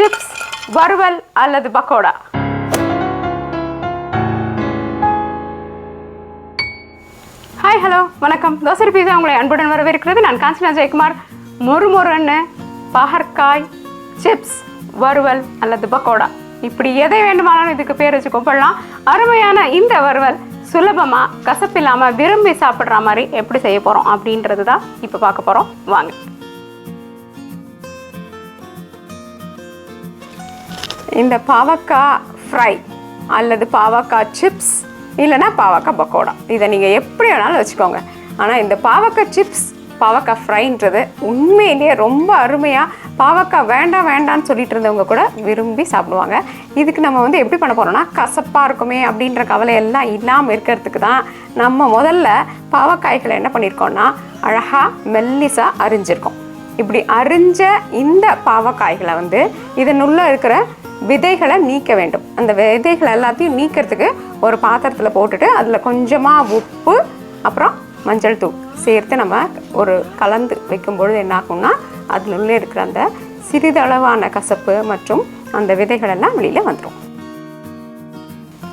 Chips, வறுவல் அல்லது pakoda. Hi, hello, வணக்கம். தோசை பீஸா உங்களை அன்புடன் வரவேற்கிறது. நான் காஞ்சனா ஜெயக்குமார். மொறுமொறுன்னு பாகற்காய் சிப்ஸ், வறுவல் அல்லது பக்கோடா, இப்படி எதை வேண்டுமானாலும் இதுக்கு பேர் வச்சு கூப்பிடலாம். அருமையான இந்த வறுவல் சுலபமாக கசப்பில்லாமல் விரும்பி சாப்பிட்ற மாதிரி எப்படி செய்ய போகிறோம் அப்படின்றது தான் இப்போ பார்க்க போகிறோம். வாங்க. இந்த பாவக்காய் ஃப்ரை அல்லது பாவக்காய் சிப்ஸ் இல்லைனா பாவக்காய் பக்கோடா, இதை நீங்கள் எப்படி வேணாலும் வச்சுக்கோங்க. ஆனால் இந்த பாவக்காய் சிப்ஸ், பாவக்காய் ஃப்ரைன்றது உண்மையிலேயே ரொம்ப அருமையாக பாவக்காய் வேண்டாம் வேண்டான்னு சொல்லிட்டு இருந்தவங்க கூட விரும்பி சாப்பிடுவாங்க. இதுக்கு நம்ம எப்படி பண்ண போகிறோம்னா, கசப்பாக இருக்குமே அப்படின்ற கவலையெல்லாம் இல்லாமல் இருக்கிறதுக்கு தான் நம்ம முதல்ல பாவக்காய்களை என்ன பண்ணியிருக்கோம்னா அழகாக மெல்லிசாக அரிஞ்சிருக்கோம். இப்படி அரிஞ்ச இந்த பாவக்காய்களை இதனுள்ள இருக்கிற விதைகளை நீக்க வேண்டும். அந்த விதைகளை எல்லாத்தையும் நீக்கிறதுக்கு ஒரு பாத்திரத்தில் போட்டுட்டு அதில் கொஞ்சமாக உப்பு அப்புறம் மஞ்சள் தூள் சேர்த்து நம்ம ஒரு கலந்து வைக்கும்பொழுது என்ன ஆகும்னா அதில் உள்ளே இருக்கிற அந்த சிறிதளவான கசப்பு மற்றும் அந்த விதைகளெல்லாம் வெளியில் வந்துடும்.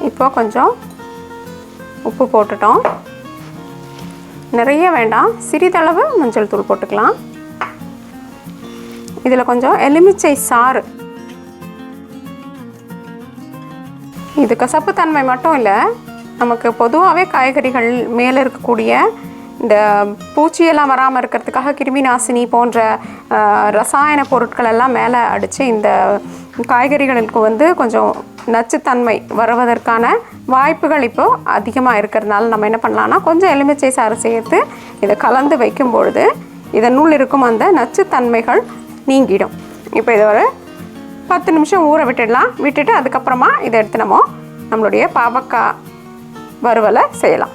இப்போ கொஞ்சம் உப்பு போட்டுட்டோம். நிறைய வேண்டாம், சிறிதளவு மஞ்சள் தூள் போட்டுக்கலாம். இதில் கொஞ்சம் எலுமிச்சை சாறு. இது கசப்புத்தன்மை மட்டும் இல்லை, நமக்கு பொதுவாகவே காய்கறிகள் மேலே இருக்கக்கூடிய இந்த பூச்சியெல்லாம் வராமல் இருக்கிறதுக்காக கிருமி நாசினி போன்ற ரசாயன பொருட்கள் எல்லாம் மேலே அடித்து இந்த காய்கறிகளுக்கு கொஞ்சம் நச்சுத்தன்மை வருவதற்கான வாய்ப்புகள் இப்போது அதிகமாக இருக்கிறதுனால நம்ம என்ன பண்ணலான்னா கொஞ்சம் எலுமிச்சை சாறு சேர்த்து இதை கலந்து வைக்கும் பொழுது இதனுள் இருக்கும் அந்த நச்சுத்தன்மைகள் நீங்கிடும். இப்போ இதை ஒரு 10 நிமிஷம் ஊற விட்டுடலாம். விட்டுட்டு அதுக்கப்புறமா இதை எடுத்து நம்மளுடைய பாவக்காய் வறுவலை செய்யலாம்.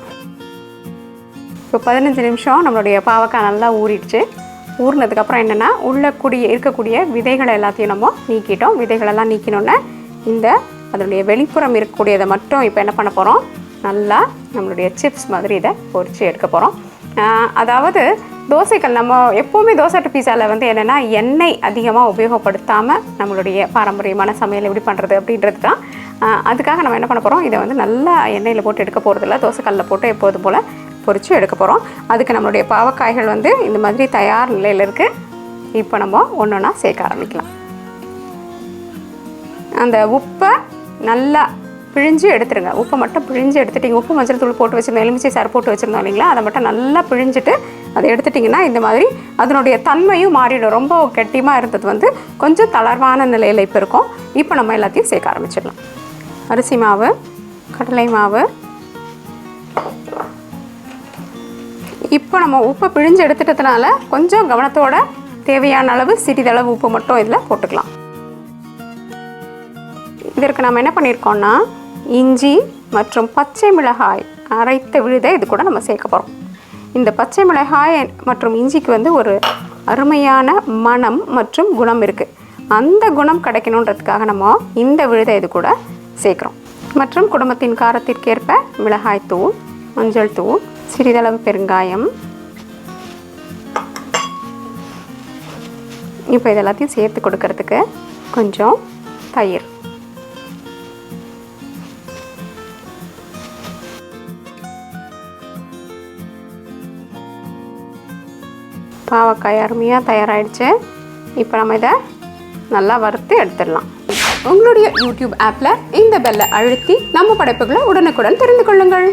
இப்போ 15 நிமிஷம் நம்மளுடைய பாவக்காய் நல்லா ஊறிடுச்சு. ஊறினதுக்கப்புறம் என்னென்னா இருக்கக்கூடிய விதைகளை எல்லாத்தையும் நம்ம நீக்கிட்டோம். விதைகளெல்லாம் நீக்கினோன்னே அதனுடைய வெளிப்புறம் இருக்கக்கூடியதை மட்டும் இப்போ என்ன பண்ண போகிறோம், நல்லா நம்மளுடைய சிப்ஸ் மாதிரி இதை பொரித்து எடுக்க போகிறோம். அதாவது தோசைகள் நம்ம எப்போவுமே தோசை பீஸாவில் என்னென்னா எண்ணெய் அதிகமாக உபயோகப்படுத்தாமல் நம்மளுடைய பாரம்பரியமான சமையல் எப்படி பண்ணுறது அப்படின்றது தான். அதுக்காக நம்ம என்ன பண்ண போகிறோம், இதை நல்லா எண்ணெயில் போட்டு எடுக்க போகிறதில்ல, தோசைக்கல்லில் போட்டு எப்போதும் போல் பொரித்து எடுக்க போகிறோம். அதுக்கு நம்மளுடைய பாவக்காய்கள் இந்த மாதிரி தயார் நிலையில் இருக்குது. இப்போ நம்ம ஒன்று ஒன்றா சேர்க்க ஆரம்பிக்கலாம். அந்த உப்பை நல்லா பிழிஞ்சு எடுத்துருங்க. உப்பை மட்டும் பிழிஞ்சு எடுத்துட்டிங்க. உப்பு மஞ்சள் தூள் போட்டு வச்சுருந்தோம், எலுமிச்சை சாறு போட்டு வச்சுருந்தோம் இல்லைங்களா, அதை மட்டும் நல்லா பிழிஞ்சிட்டு அதை எடுத்துட்டிங்கன்னா இந்த மாதிரி அதனுடைய தன்மையும் மாறிடும். ரொம்ப கெட்டியமாக இருந்தது கொஞ்சம் தளர்வான நிலையில் இப்போ இருக்கும். இப்போ நம்ம எல்லாத்தையும் சேர்க்க ஆரம்பிச்சிடலாம். அரிசி மாவு, கடலை மாவு. இப்போ நம்ம உப்பை பிழிஞ்சு எடுத்துட்டதுனால கொஞ்சம் கவனத்தோட தேவையான அளவு சிறிதளவு உப்பு மட்டும் இதில் போட்டுக்கலாம். இதற்கு நம்ம என்ன பண்ணியிருக்கோம்னா இஞ்சி மற்றும் பச்சை மிளகாய் அரைத்த விழுதை இது கூட நம்ம சேர்க்க போகிறோம். இந்த பச்சை மிளகாய் மற்றும் இஞ்சிக்கு ஒரு அருமையான மனம் மற்றும் குணம் இருக்குது. அந்த குணம் கிடைக்கணுன்றதுக்காக நம்ம இந்த விழுதை இது கூட சேர்க்குறோம். மற்றும் குடும்பத்தின் காரத்திற்கேற்ப மிளகாய் தூள், மஞ்சள் தூள், சிறிதளவு பெருங்காயம். இப்போ இதெல்லாத்தையும் சேர்த்து கொடுக்கறதுக்கு கொஞ்சம் தயிர். பாவக்காய் அருமையாக தயாராகிடுச்சு. இப்போ நம்ம இதை நல்லா வறுத்து எடுத்துடலாம். உங்களுடைய யூடியூப் ஆப்பில் இந்த பெல்லை அழுத்தி நம்ம படைப்புகளை உடனுக்குடன் தெரிந்து கொள்ளுங்கள்.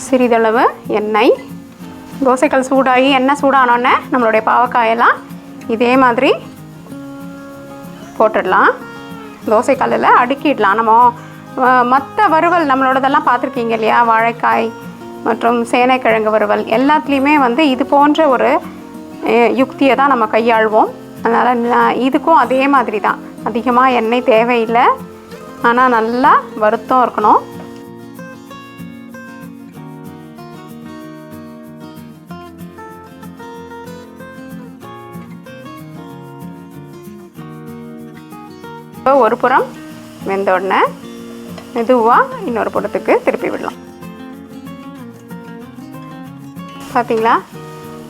சிறிதளவு எண்ணெய். தோசைக்கல் சூடாகி எண்ணெய் சூடானோடனே நம்மளுடைய பாவக்காயெல்லாம் இதே மாதிரி போட்டுடலாம். தோசைக்கல்லில் அடுக்கிடலாம். நம்ம மற்ற வறுவல் நம்மளோடதெல்லாம் பார்த்துருக்கீங்க இல்லையா, வாழைக்காய் மற்றும் சேனைக்கிழங்கு வறுவல் எல்லாத்துலேயுமே இது போன்ற ஒரு யுக்தியை தான் நம்ம கையாள்வோம். அதனால் இதுக்கும் அதே மாதிரி தான். அதிகமாக எண்ணெய் தேவையில்லை, ஆனால் நல்லா வறுத்தும் இருக்கணும். இப்போ ஒரு புறம் வெந்த உடனே மெதுவாக இன்னொரு புறத்துக்கு திருப்பி விடலாம். பார்த்தீங்களா,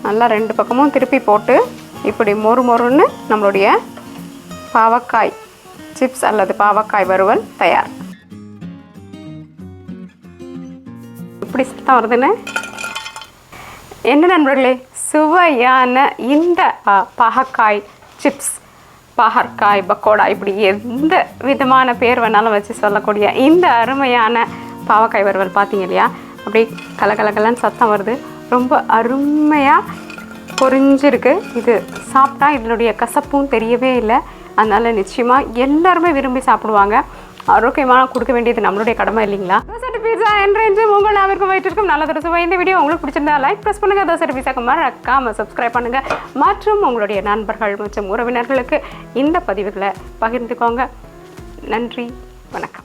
நல்லா ரெண்டு பக்கமும் திருப்பி போட்டு இப்படி மொறு மொறுன்னு நம்மளுடைய பாவக்காய் சிப்ஸ் அல்லது பாவக்காய் வறுவல் தயார். இப்படி சத்தம் வருதுன்னு என்ன நண்பர்களே, சுவையான இந்த பாகக்காய் சிப்ஸ், பாகற்காய், பக்கோடா, இப்படி எந்த விதமான பேர் வேணாலும் வச்சு சொல்லக்கூடிய இந்த அருமையான பாவக்காய் வறுவல் பார்த்தீங்க இல்லையா, அப்படியே கலகலகலன்னு சத்தம் வருது. ரொம்ப அருமையாக பொரிஞ்சிருக்கு. இது சாப்பிட்டா இதனுடைய கசப்பும் தெரியவே இல்லை. அதனால் நிச்சயமாக எல்லாருமே விரும்பி சாப்பிடுவாங்க. ஆரோக்கியமாக கொடுக்க வேண்டியது நம்மளுடைய கடமை இல்லைங்களா? தோசை பீஸா என்றென்றும் உங்கள் நாவிற்கும் வயிற்றிற்கும் நல்லதொரு சுவை. இந்த வீடியோ உங்களுக்கு பிடிச்சிருந்தா லைக் ப்ரெஸ் பண்ணுங்கள். தோசை பீஸாக்கு மறக்காமல் சப்ஸ்கிரைப் பண்ணுங்கள். மற்றும் உங்களுடைய நண்பர்கள் மற்றும் உறவினர்களுக்கு இந்த பதிவுகளை பகிர்ந்துக்கோங்க. நன்றி, வணக்கம்.